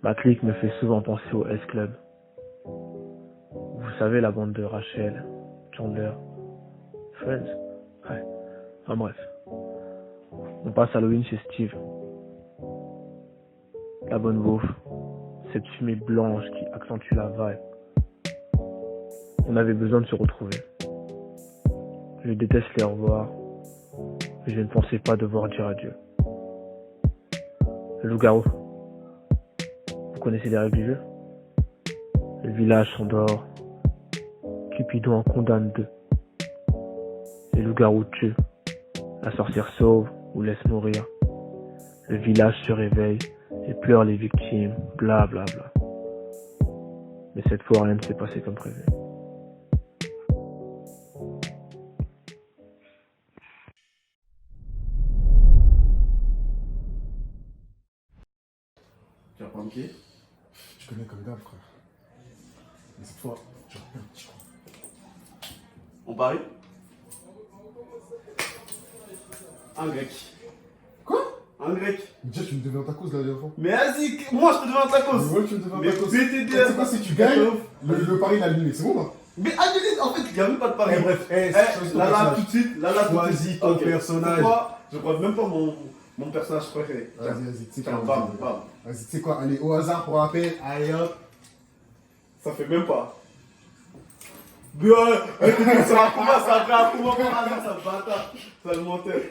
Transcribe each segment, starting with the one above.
Ma clique me fait souvent penser au S-Club. Vous savez, la bande de Rachel, Chandler, Friends. Ouais, enfin bref. On passe Halloween chez Steve. La bonne bouffe, cette fumée blanche qui accentue la vibe. On avait besoin de se retrouver. Je déteste les revoir, mais je ne pensais pas devoir dire adieu. Le loup-garou. Vous connaissez les règles du jeu? Le village s'endort. Cupidon en condamne deux. Les loups-garous tuent. La sorcière sauve ou laisse mourir. Le village se réveille et pleure les victimes, bla bla bla. Mais cette fois, rien ne s'est passé comme prévu. Tu as pas pied? Je connais comme d'hab, frère. Mais cette fois, tu vas perdre, je crois. On parie? Un grec. Quoi? Un grec. Déjà, tu me devais ta cause la dernière fois. Mais vas-y, moi je te demande ta cause. Ouais, tu me devais Mais ta cause. BTD, C'est quoi, si tu gagnes, le pari il est annulé, c'est bon là? Mais annulé, en fait, il n'y a même pas de pari. Eh, bref, choisis ton là, personnage. tout de suite, là, tout de Choisis suite. ton Ok. personnage. Pourquoi? Je crois même pas mon personnage préféré. Vas-y, tu sais Tiens, quoi? bam. Vas-y, tu sais quoi? Allez, au hasard pour rappel, allez hop. Ça fait même pas. Mais ouais, ça va comment, ça va comment par hasard, ça bâtard. Ça le mentait.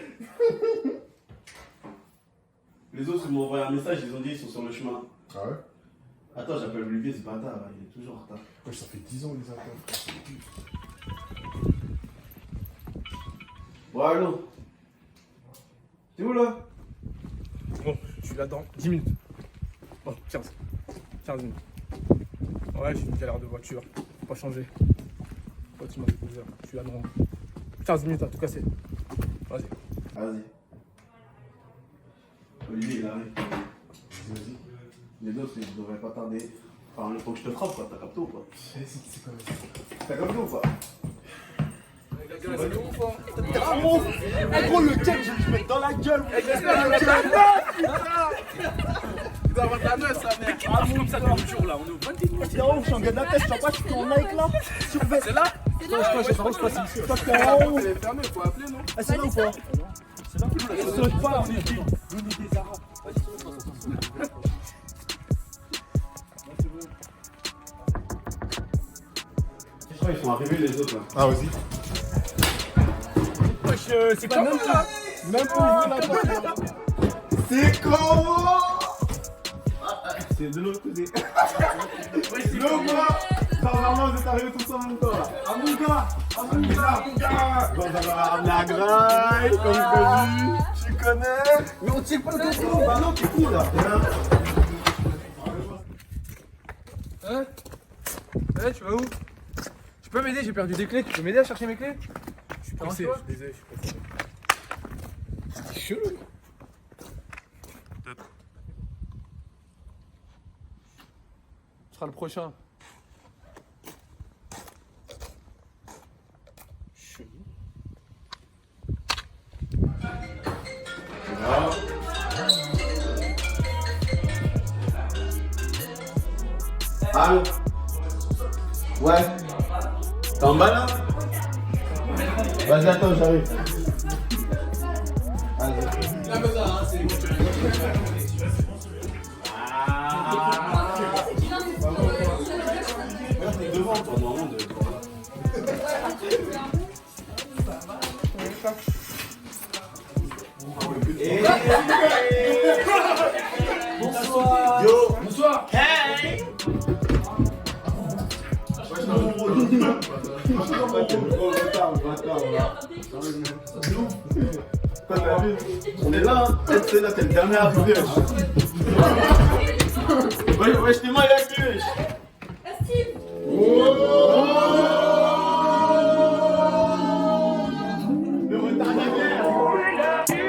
Les autres, ils m'ont envoyé un message, ils ont dit qu'ils sont sur le chemin. Ah ouais? Attends, j'appelle Olivier, ce bâtard, là, il est toujours en retard. Ouais, ça fait 10 ans les attentes, frère. Bon, allô. T'es où là? Bon, je suis là dans 10 minutes. Bon, 15. 15 minutes. Ouais, j'ai une galère de voiture. Faut pas changer. Toi, tu m'as déposé. Je suis là dans 15 minutes à tout casser. Vas-y. Vas-y. Olivier, il arrive. Vas-y. Les autres, ils devraient pas tarder. Enfin, il faut que je te frappe, quoi. T'as capté ou pas? Vas-y, c'est quoi? T'as capté ou pas? C'est bon, quoi. Gros, le check, je vais te mettre dans la gueule. Il doit avoir de la neuf, sa mère. Ah, comme ça, tous les jours, là. On est au 21e. T'es en haut, je suis en gars de la tête, je sais pas, je suis en Nike là. C'est là? Je sais pas si toi t'es La en porte, haut. elle est fermée, faut appeler, non? Ah, c'est là ou pas? C'est là? Saute pas, on est qui? Je crois qu'ils sont arrivés les autres là. Ah, vas-y. Wesh, c'est quoi, ça? Même pas ouvrir la porte. C'est comment? C'est de l'autre côté. Le gars, normalement vous êtes arrivés tous en même temps là. Amunga. La graille, comme je dis, tu connais. Mais on tire pas le contrôle. Bah non, t'es fou là. Hein? Ouais, tu vas où? Tu peux m'aider, j'ai perdu des clés. Tu peux m'aider à chercher mes clés? Je suis pressé, je suis désolé, je suis pressé. C'est chelou. Peut-être. Tu seras le prochain. Chelou. Allô? Ouais. T'es en bas là? Vas-y, attends, j'arrive. Devant, toi, normalement, Bonsoir. Yo. Bonsoir. Hey. On est là, hein. C'est là, t'es le dernier à arriver. Ouais, je t'ai mal accueilli. Le retard de guerre.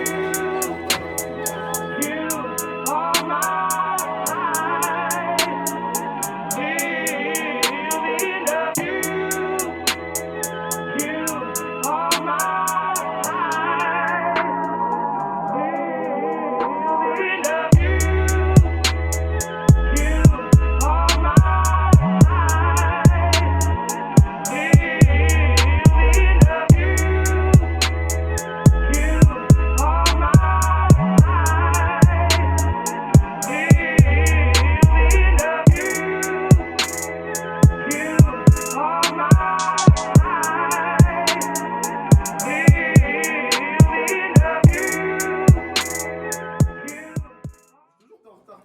You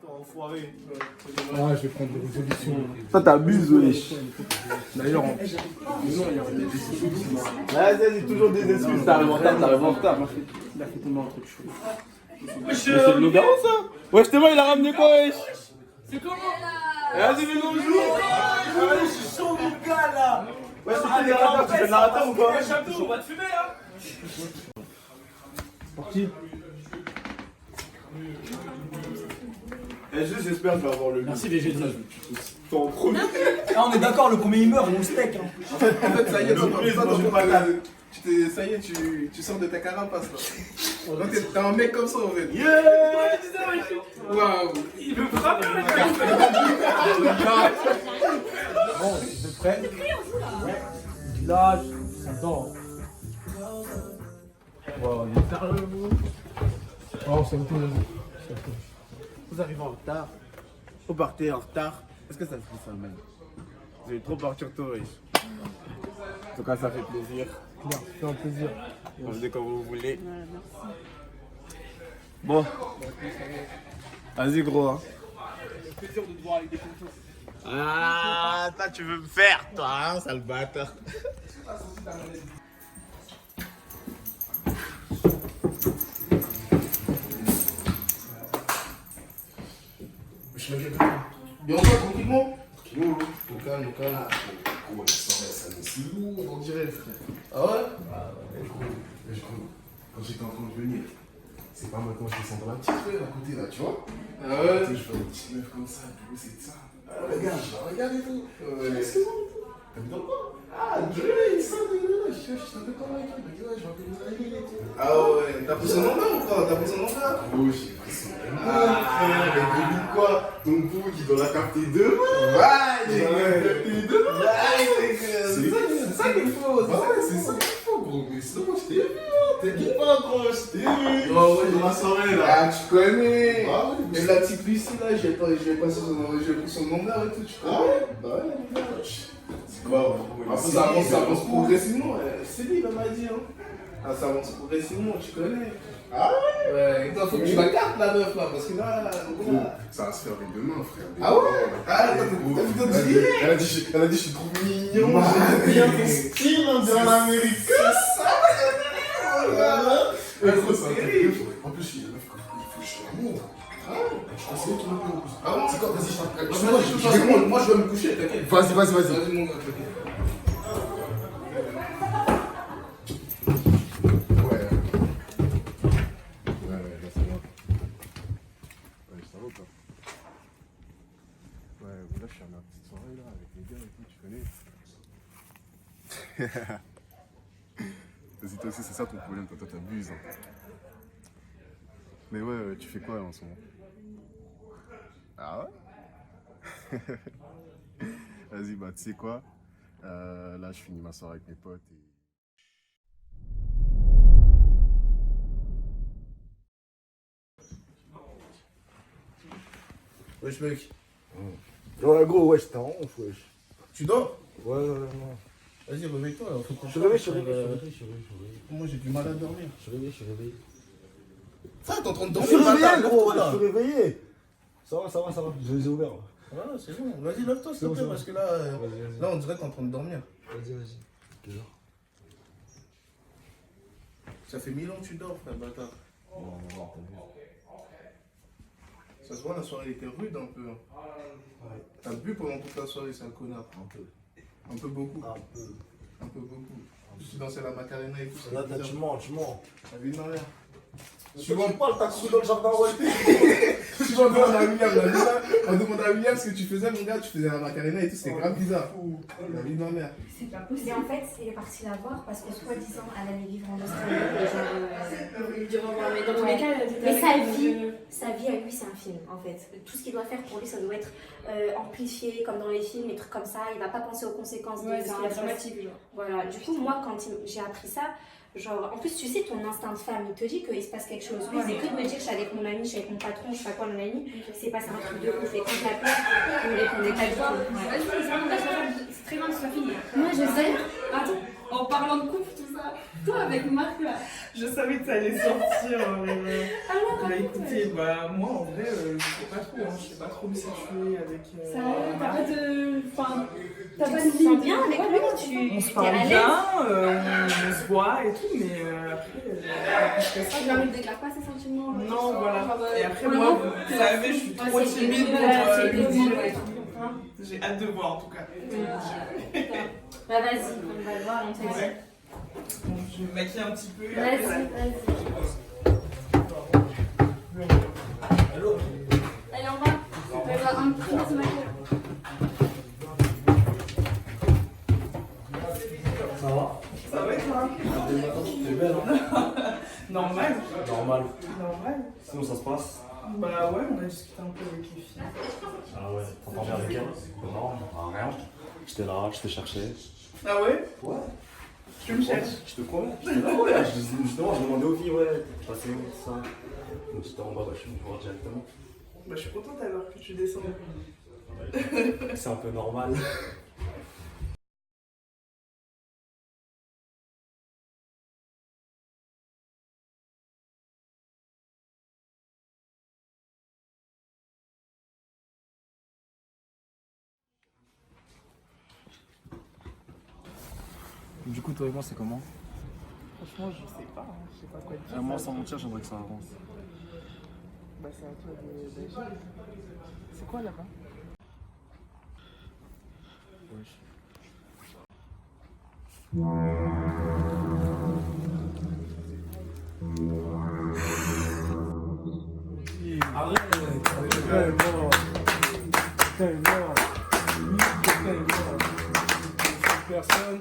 toi, enfoiré. Ah, je vais prendre des résolutions. Ça t'abuses, wesh. D'ailleurs, non, il y a des excuses. Vas-y, toujours des excuses. T'arrives en retard, t'arrives en retard. Il a fait tomber un truc chaud. C'est le loup-garou, ça. Wesh, t'es moi, il a ramené quoi, wesh? C'est comment? Vas-y, mais non, joue. Je suis chaud, mon gars, là. Wesh, tu fais des narrateurs, tu fais le narrateur ou pas? Wesh, Abdou, on va te fumer là. Parti. Juste, j'espère que je vais avoir le Merci les GG. T'es en premier. Ah, on est d'accord, le premier il meurt, on le steak. Hein. En fait, ça y est, Le premier, toi, je ton pas là. ça y est, tu sors de ta carapace là. Donc t'es un mec comme ça en fait. Waouh. Il veut frapper le Bon, vous êtes prêts? Village, ça dort. Wow, il est sérieux, vous? Oh, c'est tout, Vous arrivez en retard. Vous partez en retard. Est-ce que ça se fait ça, même? Vous avez trop partir tôt, wesh. En tout cas, ça fait plaisir. Claire, c'est un plaisir. On se dit quand vous voulez. Bon. Vas-y, gros. Hein. plaisir de te voir avec des confiances. Ah, toi, tu veux me faire, toi, hein, sale bâtard. Je l'ai vu. Bien quoi, tranquillement? Tranquillement, au calme, au calme. Gros, la soirée, ça nous c'est lourd, on dirait, frère. Ah ouais? Gros, quand j'étais en train de venir, c'est pas maintenant que je descends dans la petite feuille à côté, là, tu vois? Ah ouais? Tu sais, je fais une petite meuf comme ça, du coup, c'est ça. Regarde, je la regarde et tout. Excuse-moi. T'as vu dans quoi? Ah, Dre, ça, je t'appelle comment avec lui? Ouais, je m'appelle Israël et tout. Ah ouais, t'as pris son nom là ou pas? T'as pris son nom là? Gros, j'ai pris son nom, frère. Mais devine quoi? Ton bouc, il doit la capter demain. Ouais, Il doit la capter demain. c'est ça qu'il faut. Bah ouais, c'est ça qu'il faut, gros. Mais sinon, je t'ai vu, hein. T'inquiète pas, gros, je t'ai vu. Oh ouais, Dans la soirée, là. Ah, tu connais. Ah ouais, Et la petite Lucie là, j'ai pris son nom là et tout, tu Ah connais. ouais? Bah ouais, mon gars. C'est quoi, Après, ça avance progressivement. C'est lui, il m'a dit. Hein. Ah, ça avance progressivement, tu connais. Ah ouais? Ouais, et toi, faut que tu la gardes la meuf là, parce que là. Gros, ça va se faire dès demain, frère. Ah ouais? Ah, Ouais, t'as gros. vu d'autres idées? Elle a dit, je suis trop mignon. Ouais. J'aime bien ton style, on dirait en Amérique. Voilà. Ouais, gros, c'est un truc de fou. En plus, il y a une meuf comme il faut que je la montre. Ah ouais? Je pense que c'est qui m'appelle en plus. Ah bon? C'est quoi? Vas-y, je t'appelle. Moi, je vais me coucher, t'inquiète. Vas-y. Vas-y, mon gars, t'inquiète. Ouais, là, ça va. Ouais, ça va ou pas? Ouais, bon, là, je suis à ma petite soirée, là, avec les gars et tout, tu connais. Vas-y, toi aussi, c'est ça ton problème, toi t'abuses. Hein. Mais ouais, tu fais quoi, là, en ce moment? Ah ouais? Vas-y, bah, tu sais quoi? Là, je finis ma soirée avec mes potes et... Wesh, mec. Ouais, gros, ouais, j'étais en ouf, wesh. Tu dors? Ouais, non. Vas-y, réveille-toi là. Je suis réveillé. Moi, j'ai du mal à dormir. Je suis réveillé. Ça, t'es en train de Je dormir, suis réveillé, bâtard, gros, lève-toi là. je suis réveillé. Ça va, je les ai ouverts. Là. Voilà, c'est bon. Vas-y, lève-toi, s'il te C'est plaît, bon. parce que là, Vas-y. là, on dirait que t'es en train de dormir. Vas-y. Quelle heure? Ça fait 1000 ans que tu dors, frère, bâtard. Non, t'as vu. Ça se voit, la soirée était rude un peu. Ouais. T'as bu pendant toute la soirée, sale connard. Un peu. Un peu beaucoup. Un peu. Un peu beaucoup. Tu dansais la Macarena et tout. Là, c'était tu bizarre. mens. T'as vu de ma mère. Tu vois pas le taxi dans le jardin, ouais. Tu vas demander à William, là, déjà, on demandait à William ce que tu faisais, mon gars, tu faisais la Macarena et tout, c'était grave bizarre. T'as vu de ma mère. C'est pas possible. Et en fait, il est parti la voir parce que soi-disant, elle allait vivre en Australie. Et genre, Il dit au revoir, mais dans tous les cas, mais sa vie à lui, c'est un film en fait. Tout ce qu'il doit faire pour lui, ça doit être amplifié comme dans les films, des trucs comme ça. Il va pas penser aux conséquences de Ouais, ce c'est qu'il a un fait. dramatique, genre. Voilà, du coup, moi, quand j'ai appris ça, genre, en plus, tu sais, ton instinct de femme, il te dit qu'il se passe quelque chose. Lui, c'est que de me dire, je suis avec mon ami, je suis avec mon patron, je sais pas quoi, mon ami. C'est passé un truc de ouf. Et quand je l'appelle, il me répondait pas du tout. Ouais. Vas-y, c'est très bien que ce soit fini. Moi, je sais. Attends, en parlant de couple, tout ça. Toi avec Marc là. Je savais que ça allait sortir. Ah ouais, Bah écoutez, bah moi en vrai, je sais pas trop, je sais pas trop me situer avec. Ça, t'as pas de. Enfin, t'as pas de Tu te sens bien avec lui? On se T'es parle à l'aise? bien, on se voit et tout, mais après, Ah, ne déclare pas ses sentiments. non, voilà. Et après, Pour le moi, moment, vous savez, je suis trop timide pour lui dire. J'ai hâte de voir en tout cas. Bah vas-y, on va le voir, on te dit. Ouais. Bon, je vais me maquiller un petit peu. et Vas-y, après, vas-y. Allô? Allez, on va. On va voir un petit peu de maquillage. Ça va? Ça va et toi? T'es belle, hein? Normal. Normal. Normal. Sinon, ça se passe? Bah ouais, on a discuté un peu avec les filles. Ah ouais, t'entends bien avec elle? Non, rien. J'étais là, je te cherchais. Ah ouais? Ouais. Tu me cherches? Je te promets. J'étais là, ouais. Justement, je demandais aux filles, ouais, t'es passé où, tout ça. Donc j'étais en bas, bah, je suis venu voir directement. Bah je suis contente alors que tu descends. C'est un peu normal. Du coup, toi et moi, c'est comment? Franchement, je sais pas, je sais pas quoi dire. Moi, sans mentir, j'aimerais que ça avance. Bah c'est à toi d'agir. C'est quoi là-bas? Wesh. Arrête! Quelqu'un est mort. Quelqu'un est mort. Oui, quelqu'un est mort. Cette personne.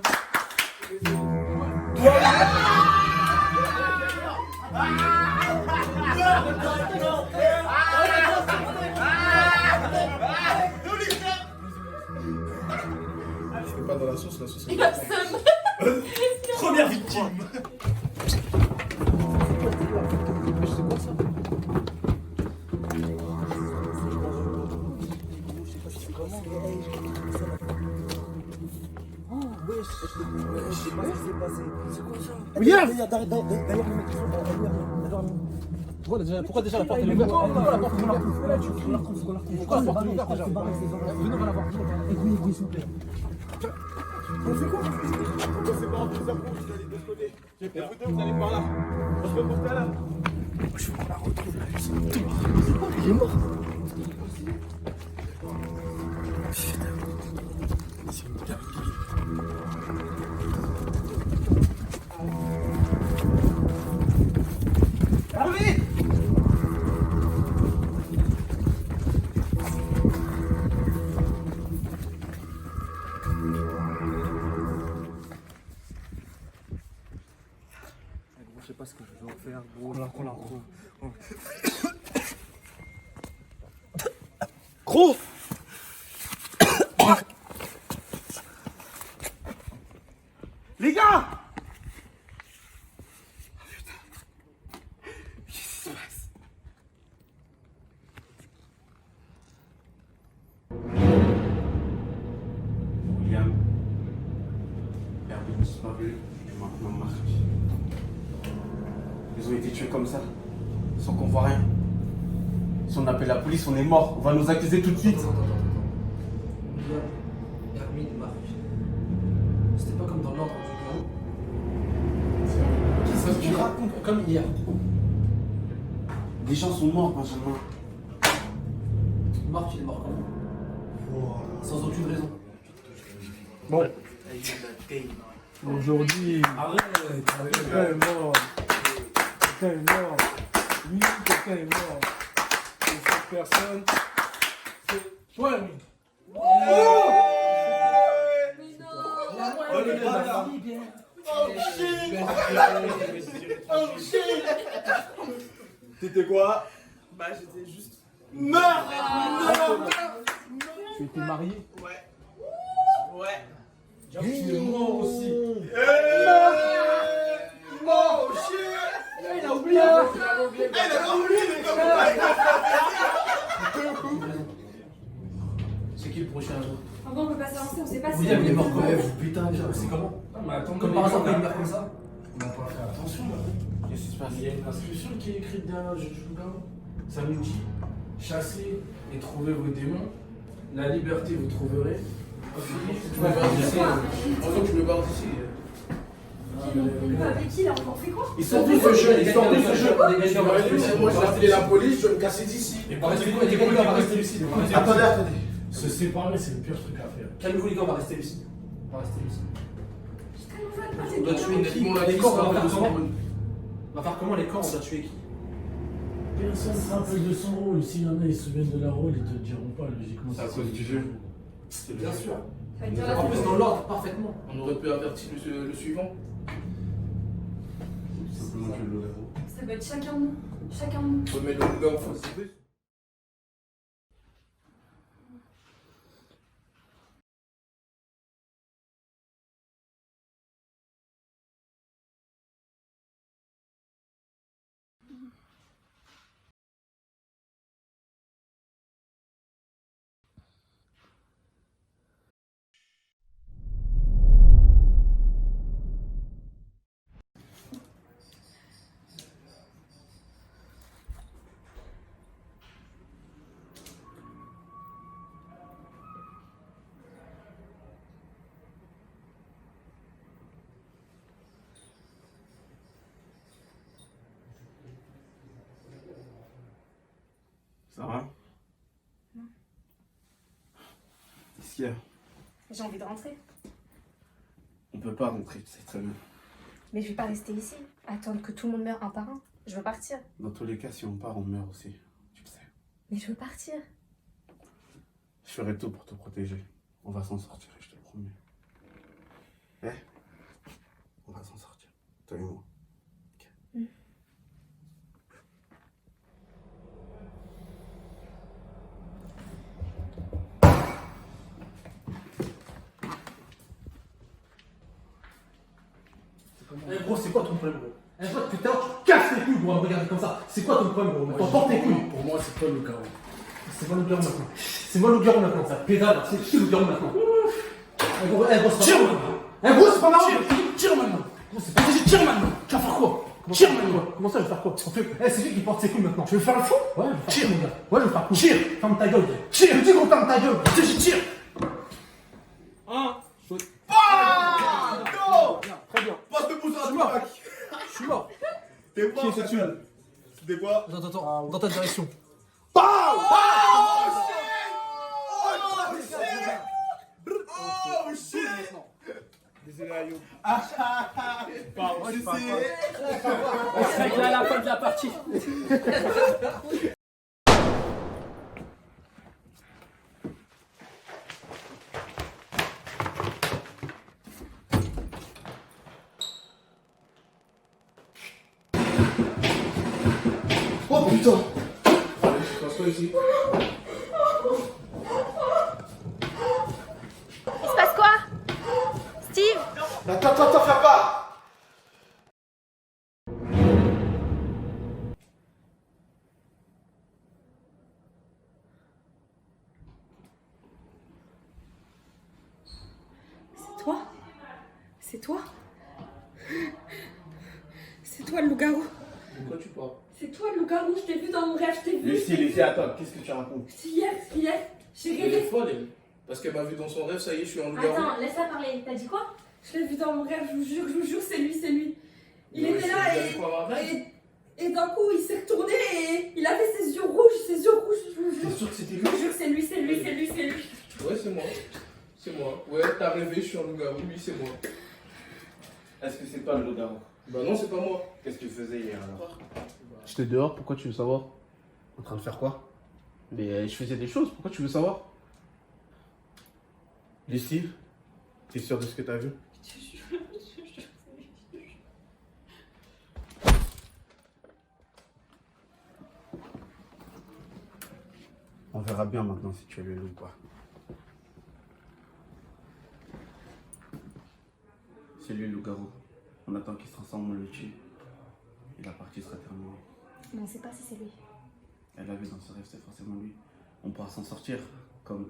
Je fais pas dans la sauce est Il a seum. Première victime! Regarde! Pourquoi déjà la porte est ouverte? Pourquoi la porte est ouverte? Pourquoi la porte est ouverte déjà? Venez, on va la voir. Écoutez, s'il vous plaît. Écoutez, vous allez par là. On se retrouve tout à l'heure. Je veux qu'on la retrouve là, Lucie. Il est mort. C'est une dinguerie. Allez! Je sais pas ce que je vais faire, gros. On la retrouve. Gros! Les gars! William, Erwin disparu, et maintenant Marc. Ils ont été tués comme ça, sans qu'on voit rien. Si on appelle la police, on est mort. On va nous accuser tout de suite. Erwin, Marc. C'était pas comme dans l'ordre du bureau. Qu'est-ce que tu racontes? Raconte comme hier. Des gens sont morts, Benjamin. Marc, il est mort quand même. Sans aucune raison. Bon. Aujourd'hui, Arrête! quelqu'un est mort. Quelqu'un est mort. Oui, quelqu'un est mort. Et cette personne, c'est toi, Erwin. T'étais quoi? Bah j'étais juste. Tu étais marié. Ouais. Ouais. Tu es mort aussi. Oh shit! Il a oublié! C'est qui le prochain? Avant, on peut pas s'avancer, on sait pas si. William, il est mort quand même. Putain, déjà, c'est comment? Mais attends, Comme par hasard, il meurt comme ça? On n'a pas fait attention là. Qu'est-ce qui se passe? Il y a une inscription qui est écrite derrière le jeu du loup-garou. Ça nous dit chassez et trouvez vos démons. La liberté vous trouverez. Tu me barres d'ici. En fait, tu me barres d'ici. Il va avec qui là? On en fait quoi? Ils sont tous ce jeu, ils sont tous ce jeu. Moi, je vais appeler la police, je vais me casser d'ici. Et par rester quoi? On va rester lucide. Attendez, attendez. Se séparer, c'est le pire truc à faire. Calmez-vous les gars, on va rester lucide. On va rester lucide. On doit tuer une Dis-moi la Les liste, corps, on va là, faire de comment? son- On va faire comment les corps? On doit tuer qui? Personne ne se rappelle de son rôle. S'il y en a, ils se souviennent de leur rôle, ils te diront pas logiquement. C'est à cause du jeu. Bien sûr. Ça veut dire la En plus, dans l'ordre, parfaitement. On aurait pu avertir le suivant. Simplement que le loup-garou. Ça va être chacun de nous. Chacun de nous. Faut mettre le loup-garou, faut le sauver. Ça va? Non. Qu'est-ce qu'il y a? J'ai envie de rentrer. On peut pas rentrer, tu sais très bien. Mais je vais pas rester ici. Attendre que tout le monde meure un par un. Je veux partir. Dans tous les cas, si on part, on meurt aussi. Tu le sais. Mais je veux partir. Je ferai tout pour te protéger. On va s'en sortir, je te le promets. On va s'en sortir. Toi et moi. Ok. Eh gros, c'est quoi ton problème, gros? Eh toi, putain, tu casses les couilles, gros, à me regarder comme ça. C'est quoi ton problème, gros? Maintenant, porte tes couilles. Pour moi, c'est pas le garou. C'est moi le garou maintenant. C'est moi le garou maintenant, ça pédale. C'est qui le garou maintenant? Eh gros, c'est pas Tire marrant. Eh gros, c'est pas marrant. Tire maintenant. Gros, c'est pas Tire maintenant. Tu vas faire quoi? Tire maintenant. Comment ça, je vais faire quoi? Eh, c'est lui qui porte ses couilles maintenant. Tu veux faire le fou? Ouais, je vais faire Tire. quoi, mon gars? Ouais, je vais faire quoi? Tire. Ferme ta gueule. Tire. Je dis qu'on ferme ta gueule. Tire. Très bien. Passe de pouce à mort. Je suis mort. T'es quoi? Qui est cette tuile? T'es quoi? Attends, dans ta direction. Désolé, Ayoub. On se règle à la fin de la partie. Oh putain! Allez, passe-toi ici. Il se passe quoi? Steve? Attends, fais pas! C'est toi? C'est toi? C'est toi le loup-garou? De quoi tu parles? C'est toi le loup-garou, je t'ai vu dans mon rêve, je t'ai vu. Lucie, attends, qu'est-ce que tu racontes? C'est hier, j'ai Elle est rêvé. folle, elle. Parce qu'elle m'a vu dans son rêve, ça y est, je suis en loup-garou. Attends, laisse-la parler. T'as dit quoi? Je l'ai vu dans mon rêve, je vous jure, c'est lui. Il Ouais, était c'est là lui, elle croit à vrai. et d'un coup il s'est retourné et il avait ses yeux rouges, je vous jure. T'es sûr que c'était Je lui? vous jure, c'est lui. Ouais, c'est moi. C'est moi. Ouais, t'as rêvé, je suis en loup-garou, oui, c'est moi. Est-ce que c'est pas le loup-garou? Bah non, c'est pas moi. Qu'est-ce que tu faisais hier alors? J'étais dehors, pourquoi tu veux savoir? En train de faire quoi? Mais je faisais des choses, pourquoi tu veux savoir? Lucie, t'es sûre de ce que t'as vu? On verra bien maintenant si tu es le loup ou pas. C'est lui le loup-garou. On attend qu'il se transforme, on le tue. Et la partie sera terminée. Mais on sait pas si c'est lui. Elle a vu dans ce rêve, c'est forcément lui. On pourra s'en sortir comme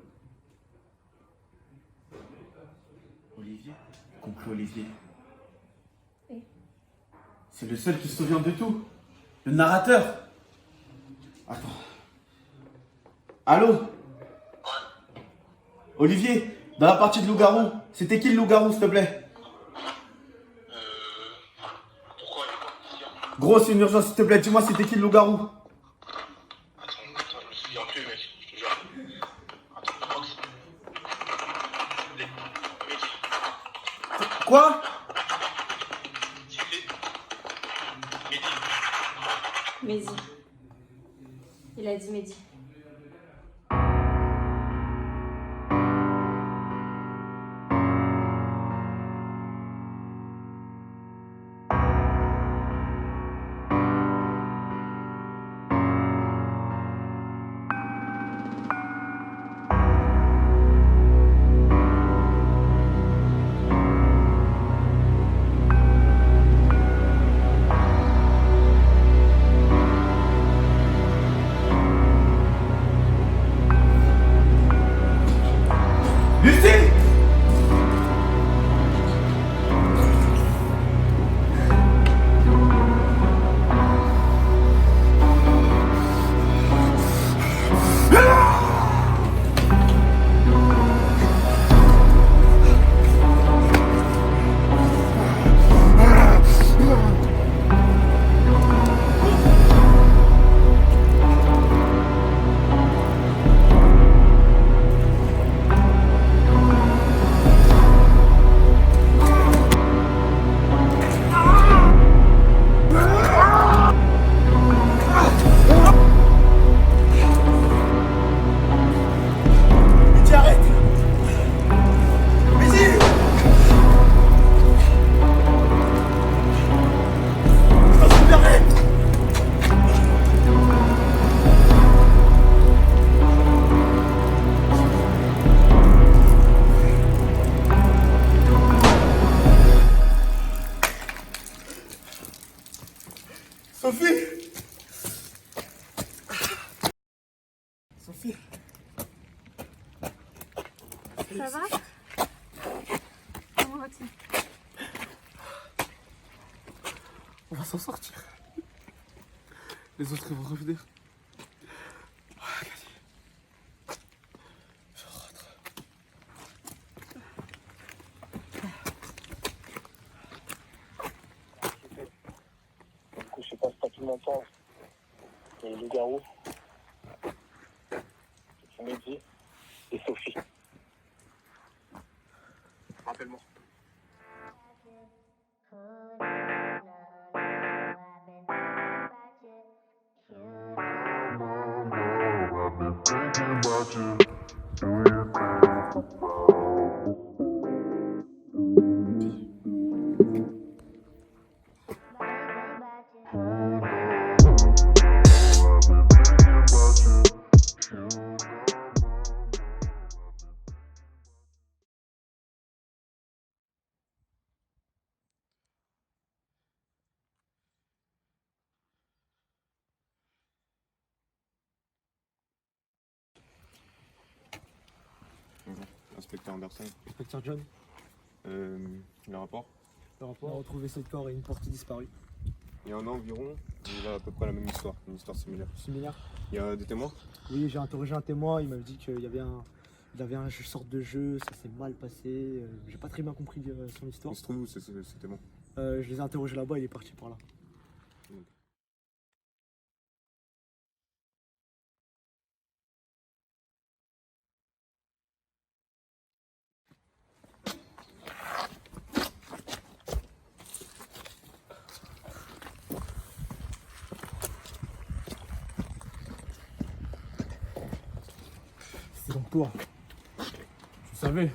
Olivier. Complot Olivier. Et C'est le seul qui se souvient de tout. Le narrateur. Attends. Allô? Olivier, dans la partie de loup-garou, c'était qui le loup-garou, s'il te plaît? Pourquoi? Gros, c'est une urgence, s'il te plaît, dis-moi, c'était qui le loup-garou? Attends, je me souviens plus, mec, je te jure. Attends, je crois que c'est... Quoi? Mehdi. Il a dit Mehdi. Lucie! Sophie! Sophie! Ça va? Comment vas-tu? On va s'en sortir. Les autres ils vont revenir. Je sais pas si tu m'entends. Il y a le loup-garou. C'est Mehdi et Sophie. Rappelle-moi. Inspecteur Anderson. Inspecteur John, Le rapport. on a retrouvé 7 corps et une partie disparue. Il y a un an environ, il a à peu près la même histoire, une histoire similaire. Similaire. Il y a des témoins? Oui, j'ai interrogé un témoin, il m'a dit qu'il y avait une sorte de jeu, ça s'est mal passé. J'ai pas très bien compris son histoire. Il se trouve où ces témoins? Je les ai interrogés là-bas, il est parti par là. C'est donc toi. Tu savais.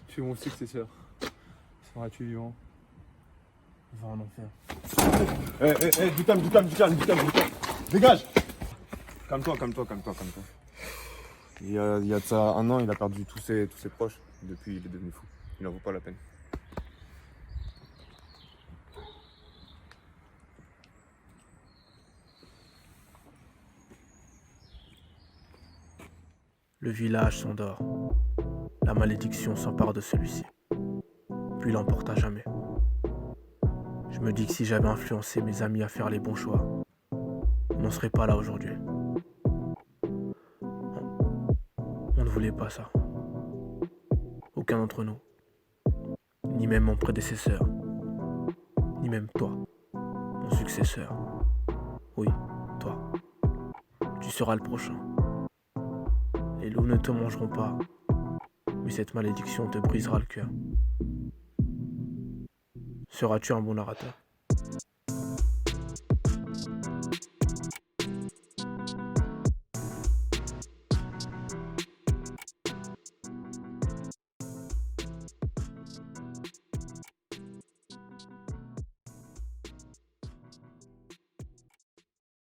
Tu es mon successeur. Seras-tu vivant? Va en enfer. Du calme. Dégage! Calme-toi. Il y a de ça un an, il a perdu tous ses proches. Depuis, il est devenu fou. Il n'en vaut pas la peine. Le village s'endort. La malédiction s'empare de celui-ci. puis l'emporte à jamais. Je me dis que si j'avais influencé mes amis à faire les bons choix, on n'en serait pas là aujourd'hui. On ne voulait pas ça. Aucun d'entre nous. Ni même mon prédécesseur. Ni même toi, mon successeur. Oui, toi. Tu seras le prochain. Les loups ne te mangeront pas, mais cette malédiction te brisera le cœur. Seras-tu un bon narrateur ?